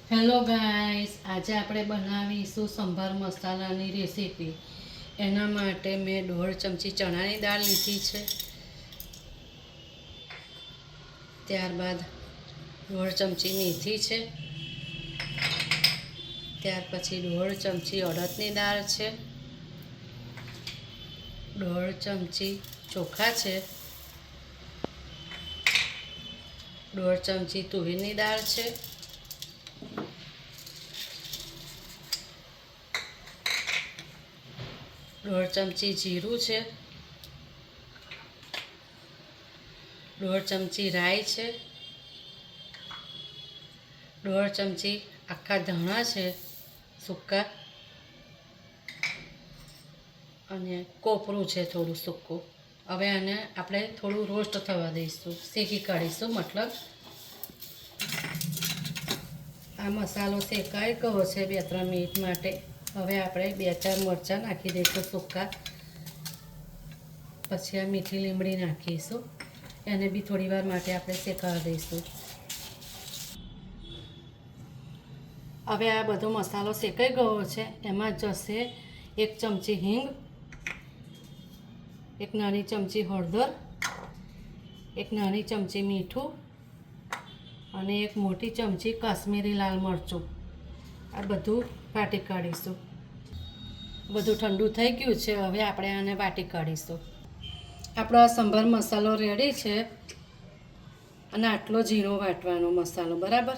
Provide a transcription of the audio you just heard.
Hello guys, આજે આપણે બનાવીશું સંભાર મસાલાની રેસીપી. એના માટે મેં 1.5 ચમચી ચણાની દાળ લીધી છે. ત્યારબાદ 1.5 ચમચી મેથી છે. ત્યાર પછી 1.5 ચમચી અડદની દાળ છે. 1.5 ચમચી ચોખા છે. 1.5 ચમચી તુવેરની દાળ છે. 1.5 ચમચી જીરું છે. 1.5 ચમચી રાઈ છે. 1.5 ચમચી આખા ધાણા છે સૂકા, અને કોપરું છે થોડું સૂકું. હવે આને આપણે થોડું રોસ્ટ થવા દઈશું, શેકી કાઢીશું. મતલબ આ મસાલો શેકાઈ ગયો છે 2-3 મિનિટ માટે. હવે આપણે 2-4 મરચાં નાખી દઈશું સૂકા. પછી આ મીઠી લીમડી નાખીશું. એને બી થોડી વાર માટે આપણે શેકાવા દઈશું. હવે આ બધો મસાલો શેકાઈ ગયો છે. એમાં જશે 1 ચમચી હિંગ, 1 નાની ચમચી હળદર, 1 નાની ચમચી મીઠું અને 1 મોટી ચમચી કાશ્મીરી લાલ મરચું. આ બધું વાટી કાઢીશું. બધું ઠંડુ થઈ ગયું છે. હવે આપણે આને વાટી કાઢીશું. આપણો આ સંભાર મસાલો રેડી છે, અને આટલો ઝીણો વાટવાનો મસાલો, બરાબર.